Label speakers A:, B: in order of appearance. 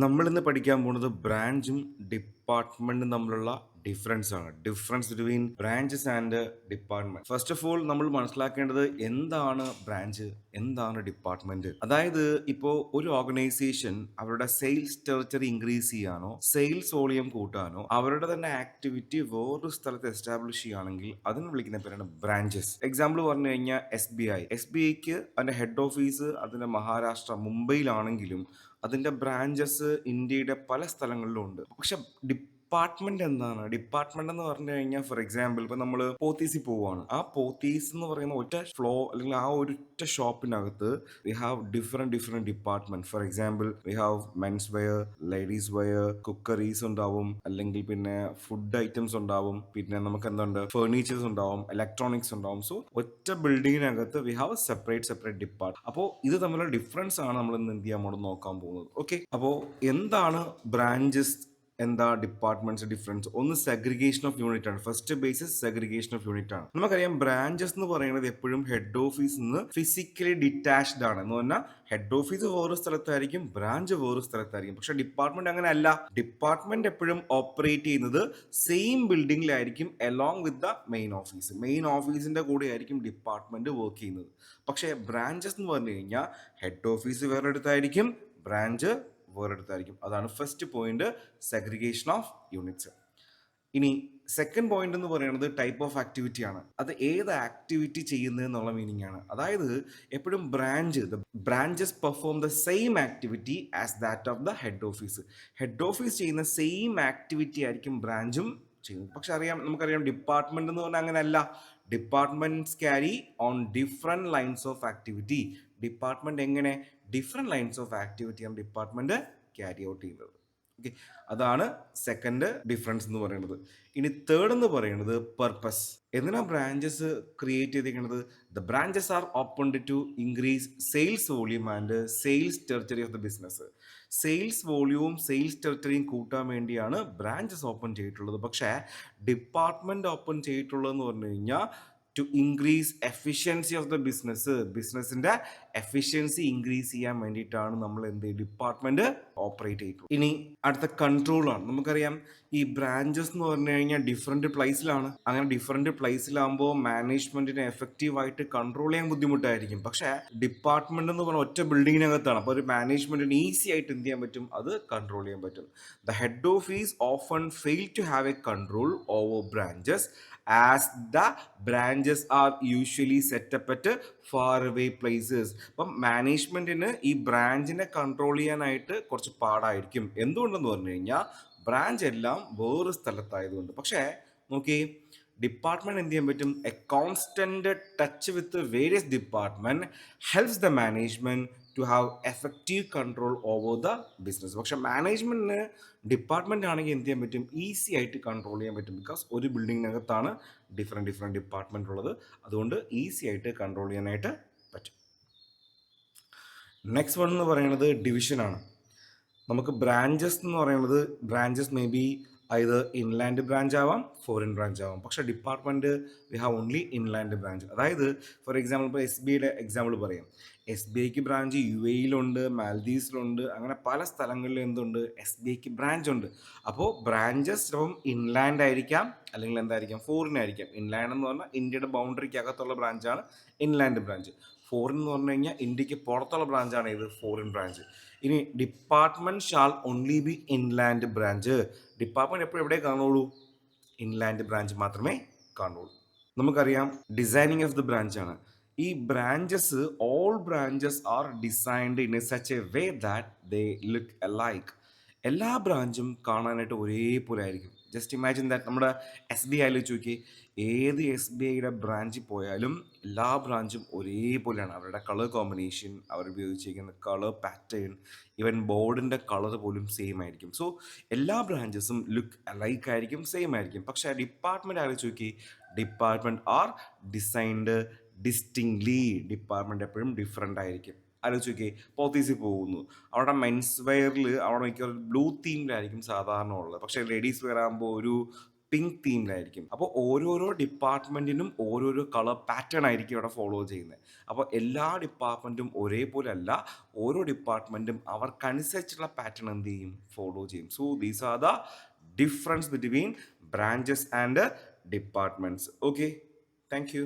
A: നമ്മളിന്ന് പഠിക്കാൻ പോകുന്നത് ബ്രാഞ്ചും ഡിപ്പാർട്ട്മെന്റും തമ്മിലുള്ള ഡിഫറൻസ് ആണ്. Difference between branches and department. First of all നമ്മൾ മനസ്സിലാക്കേണ്ടത് എന്താണ് ബ്രാഞ്ച്, എന്താണ് ഡിപ്പാർട്ട്മെന്റ്. അതായത് ഇപ്പോൾ ഒരു ഓർഗനൈസേഷൻ അവരുടെ സെയിൽസ് ടെറിറ്ററി ഇൻക്രീസ് ചെയ്യാനോ സെയിൽസ് വോളിയം കൂട്ടാനോ അവരുടെ തന്നെ ആക്ടിവിറ്റി വേറൊരു സ്ഥലത്ത് എസ്റ്റാബ്ലിഷ് ചെയ്യുകയാണെങ്കിൽ അതിന് വിളിക്കുന്ന പേരാണ് ബ്രാഞ്ചസ്. എക്സാമ്പിൾ പറഞ്ഞു കഴിഞ്ഞാൽ എസ് ബി ഐക്ക് അതിന്റെ ഹെഡ് ഓഫീസ് അതിന്റെ മഹാരാഷ്ട്ര മുംബൈയിലാണെങ്കിലും അതിന്റെ ബ്രാഞ്ചസ് ഇന്ത്യയുടെ പല സ്ഥലങ്ങളിലും ഉണ്ട്. പക്ഷെ ഡിപ്പാർട്ട്മെന്റ് എന്താണ്? ഡിപ്പാർട്ട്മെന്റ് എന്ന് പറഞ്ഞു കഴിഞ്ഞാൽ ഫോർ എക്സാമ്പിൾ ഇപ്പൊ നമ്മൾ പോത്തീസിൽ പോവുകയാണ്. ആ പോത്തീസ് എന്ന് പറയുന്ന ഒറ്റ ഫ്ലോ അല്ലെങ്കിൽ ആ ഒരൊറ്റ ഷോപ്പിനകത്ത് we have different department. For example we have men's wear, ladies wear, cookeries ഉണ്ടാവും, അല്ലെങ്കിൽ പിന്നെ ഫുഡ് ഐറ്റംസ് ഉണ്ടാവും, പിന്നെ നമുക്ക് എന്തുണ്ട് ഫേർണിച്ചേഴ്സ് ഉണ്ടാവും, ഇലക്ട്രോണിക്സ് ഉണ്ടാവും. സോ ഒറ്റ ബിൽഡിങ്ങിനകത്ത് വി ഹാവ് സെപ്പറേറ്റ് ഡിപ്പാർട്ട്. അപ്പോൾ ഇത് തമ്മിലുള്ള ഡിഫറൻസ് ആണ് നമ്മൾ ഇന്ന് എന്ത് ചെയ്യാൻ പോകുന്നത് നോക്കാൻ പോകുന്നത്. ഓക്കെ, അപ്പോൾ എന്താണ് ബ്രാഞ്ചസ്, എന്താ ഡിപ്പാർട്ട്മെന്റ്സ് ഡിഫറൻസ്? ഒന്ന് സെഗ്രിഗേഷൻ ഓഫ് യൂണിറ്റ് ആണ്. First basis segregation of unit ആണ്. നമുക്കറിയാം ബ്രാഞ്ചസ് എന്ന് പറയുന്നത് എപ്പോഴും ഹെഡ് ഓഫീസിൽ നിന്ന് ഫിസിക്കലി ഡിറ്റാച്ച്ഡ് ആണ്. എന്ന് പറഞ്ഞാൽ ഹെഡ് ഓഫീസ് വേറൊരു സ്ഥലത്തായിരിക്കും, ബ്രാഞ്ച് വേറൊരു സ്ഥലത്തായിരിക്കും. പക്ഷെ ഡിപ്പാർട്ട്മെന്റ് അങ്ങനെ അല്ല. ഡിപ്പാർട്ട്മെന്റ് എപ്പോഴും ഓപ്പറേറ്റ് ചെയ്യുന്നത് സെയിം ബിൽഡിംഗിലായിരിക്കും along with the main office. Main ഓഫീസിന്റെ കൂടെ ആയിരിക്കും ഡിപ്പാർട്ട്മെന്റ് വർക്ക് ചെയ്യുന്നത്. പക്ഷേ ബ്രാഞ്ചസ് എന്ന് പറഞ്ഞു കഴിഞ്ഞാൽ ഹെഡ് ഓഫീസ് വേറെ അടുത്തായിരിക്കും, ബ്രാഞ്ച് വേറെടുത്തായിരിക്കും. അതാണ് first point, segregation of units. ഇനി സെക്കൻഡ് പോയിന്റ് എന്ന് പറയുന്നത് ടൈപ്പ് ഓഫ് ആക്ടിവിറ്റി ആണ്. അത് ഏത് ആക്ടിവിറ്റി ചെയ്യുന്നത് എന്നുള്ള മീനിങ് ആണ്. അതായത് എപ്പോഴും branches perform the same activity as that of the head office. Head office ചെയ്യുന്ന സെയിം ആക്ടിവിറ്റി ആയിരിക്കും ബ്രാഞ്ചും ചെയ്യുന്നത്. പക്ഷെ നമുക്കറിയാം ഡിപ്പാർട്ട്മെന്റ് എന്ന് പറഞ്ഞാൽ അങ്ങനെയല്ല. Departments carry on different lines of activity. Department എങ്ങനെ ഡിഫറെന്റ് ലൈൻസ് ഓഫ് ആക്ടിവിറ്റിയാണ് ഡിപ്പാർട്ട്മെന്റ് ക്യാരി ഔട്ട് ചെയ്യുന്നത്. ഓക്കെ, അതാണ് സെക്കൻഡ് ഡിഫറൻസ് എന്ന് പറയുന്നത്. ഇനി തേർഡ് എന്ന് പറയുന്നത് പർപ്പസ്. എന്തിനാ ബ്രാഞ്ചസ് ക്രിയേറ്റ് ചെയ്തിരിക്കുന്നത്? The branches are opened to increase sales volume and sales territory of the business. Sales വോളിയവും സെയിൽസ് ടെറിറ്ററിയും കൂട്ടാൻ വേണ്ടിയാണ് ബ്രാഞ്ചസ് ഓപ്പൺ ചെയ്തിട്ടുള്ളത്. പക്ഷേ ഡിപ്പാർട്ട്മെന്റ് ഓപ്പൺ ചെയ്തിട്ടുള്ളതെന്ന് പറഞ്ഞു കഴിഞ്ഞാൽ to increase efficiency of the ബിസിനസിന്റെ എഫിഷ്യൻസി ഇൻക്രീസ് ചെയ്യാൻ വേണ്ടിയിട്ടാണ് നമ്മൾ ഡിപ്പാർട്ട്മെന്റ് ഓപ്പറേറ്റ് ചെയ്തിട്ടുള്ളത്. ഇനി അടുത്ത കൺട്രോൾ ആണ്. നമുക്കറിയാം ഈ ബ്രാഞ്ചസ് എന്ന് പറഞ്ഞു കഴിഞ്ഞാൽ ഡിഫറെന്റ് പ്ലേസിലാണ്. അങ്ങനെ ഡിഫറെന്റ് പ്ലേസിലാകുമ്പോൾ മാനേജ്മെന്റിനെ എഫക്റ്റീവ് ആയിട്ട് കൺട്രോൾ ചെയ്യാൻ ബുദ്ധിമുട്ടായിരിക്കും. പക്ഷേ ഡിപ്പാർട്ട്മെന്റ് എന്ന് പറഞ്ഞാൽ ഒറ്റ ബിൽഡിങ്ങിനകത്താണ്. അപ്പോൾ ഒരു മാനേജ്മെന്റിന് ഈസി ആയിട്ട് എന്ത് ചെയ്യാൻ പറ്റും? അത് കൺട്രോൾ ചെയ്യാൻ പറ്റും. The head office often fail to have a control over branches as the branches are usually set up at far away places. അപ്പം മാനേജ്മെന്റിന് ഈ ബ്രാഞ്ചിനെ കൺട്രോൾ ചെയ്യാനായിട്ട് കുറച്ച് പാടായിരിക്കും. എന്തുകൊണ്ടെന്ന് പറഞ്ഞു കഴിഞ്ഞാൽ ബ്രാഞ്ച് എല്ലാം വേറൊരു സ്ഥലത്തായതുകൊണ്ട്. പക്ഷേ നോക്കി, ഡിപ്പാർട്ട്മെന്റ് എന്ത് ചെയ്യാൻ പറ്റും? A constant touch with various department helps the management to have effective control over the business. പക്ഷെ മാനേജ്മെന്റിന് ഡിപ്പാർട്ട്മെന്റ് ആണെങ്കിൽ എന്ത് ചെയ്യാൻ പറ്റും? ഈസി ആയിട്ട് കൺട്രോൾ ചെയ്യാൻ പറ്റും. ബിക്കോസ് ഒരു ബിൽഡിങ്ങിനകത്താണ് ഡിഫറെന്റ് ഡിപ്പാർട്ട്മെന്റ് ഉള്ളത്. അതുകൊണ്ട് ഈസി ആയിട്ട് കൺട്രോൾ ചെയ്യാനായിട്ട് പറ്റും. നെക്സ്റ്റ് വൺ എന്ന് പറയുന്നത് ഡിവിഷൻ ആണ്. നമുക്ക് ബ്രാഞ്ചസ് എന്ന് പറയുന്നത് ബ്രാഞ്ചസ് മേ ബി ഇത് ഇൻലാൻഡ് ബ്രാഞ്ച് ആവാം, ഫോറിൻ ബ്രാഞ്ച് ആവാം. പക്ഷെ department we have only inland branch. അതായത് ഫോർ എക്സാമ്പിൾ ഇപ്പോൾ എസ് ബി ഐയുടെ എക്സാമ്പിൾ പറയാം. എസ് ബി ഐക്ക് ബ്രാഞ്ച് യു എയിലുണ്ട്, മാൽദീവ്സിലുണ്ട്, അങ്ങനെ പല സ്ഥലങ്ങളിലും എന്തുണ്ട്? എസ് ബി ഐക്ക് ബ്രാഞ്ച് ഉണ്ട്. അപ്പോൾ ബ്രാഞ്ചസ് ചിലപ്പം ഇൻലാൻഡ് ആയിരിക്കാം, അല്ലെങ്കിൽ എന്തായിരിക്കാം? ഫോറിൻ ആയിരിക്കാം. ഇൻലാൻഡ് എന്ന് പറഞ്ഞാൽ ഇന്ത്യയുടെ ബൗണ്ടറിക്ക് അകത്തുള്ള ബ്രാഞ്ചാണ് ഇൻലാൻഡ് ബ്രാഞ്ച്. ഫോറിൻ എന്ന് പറഞ്ഞു കഴിഞ്ഞാൽ ഇന്ത്യക്ക് പുറത്തുള്ള ബ്രാഞ്ചാണ് ഇത് ഫോറിൻ ബ്രാഞ്ച്. ഇനി department shall only be inland branch. Department എപ്പോഴും എവിടെ കാണുള്ളൂ? ഇൻലാൻഡ് ബ്രാഞ്ച് മാത്രമേ കാണുള്ളൂ. നമുക്കറിയാം ഡിസൈനിങ് ഓഫ് ദ ബ്രാഞ്ച് ആണ്. ഈ branches, all branches are designed in a such a way that they look alike. എല്ലാ ബ്രാഞ്ചും കാണാനായിട്ട് ഒരേപോലെ ആയിരിക്കും. ജസ്റ്റ് ഇമാജിൻ ദാറ്റ് നമ്മുടെ എസ് ബി ഐയിൽ ചോദിക്കി, ഏത് എസ് ബി ഐയുടെ ബ്രാഞ്ചിൽ പോയാലും എല്ലാ ബ്രാഞ്ചും ഒരേപോലെയാണ്. അവരുടെ കളർ കോമ്പിനേഷൻ, അവർ ഉപയോഗിച്ചിരിക്കുന്ന കളർ പാറ്റേൺ, ഈവൻ ബോർഡിൻ്റെ കളർ പോലും സെയിം ആയിരിക്കും. സോ എല്ലാ ബ്രാഞ്ചസും ലുക്ക് അലൈക്ക് ആയിരിക്കും, സെയിം ആയിരിക്കും. പക്ഷേ ഡിപ്പാർട്ട്മെൻറ്റ് ആലോചിച്ച് നോക്കി, department R designed distinctly. Department എപ്പോഴും ഡിഫറെൻ്റ് ആയിരിക്കും. ആലോചിച്ച് നോക്കി, പോത്തീസിൽ പോകുന്നു, അവിടെ മെൻസ് വെയറിൽ അവിടെ മിക്ക ബ്ലൂ തീമിലായിരിക്കും സാധാരണ ഉള്ളത്. പക്ഷേ ലേഡീസ് വെയർ ആകുമ്പോൾ ഒരു പിങ്ക് തീമിലായിരിക്കും. അപ്പോൾ ഓരോരോ ഡിപ്പാർട്ട്മെന്റിനും ഓരോരോ കളർ പാറ്റേൺ ആയിരിക്കും അവിടെ ഫോളോ ചെയ്യുന്നത്. അപ്പോൾ എല്ലാ ഡിപ്പാർട്ട്മെന്റും ഒരേപോലെ അല്ല. ഓരോ ഡിപ്പാർട്ട്മെന്റും അവർക്കനുസരിച്ചുള്ള പാറ്റേൺ എന്ത് ചെയ്യും, ഫോളോ ചെയ്യും. So these are the difference between branches and departments. Okay, thank you.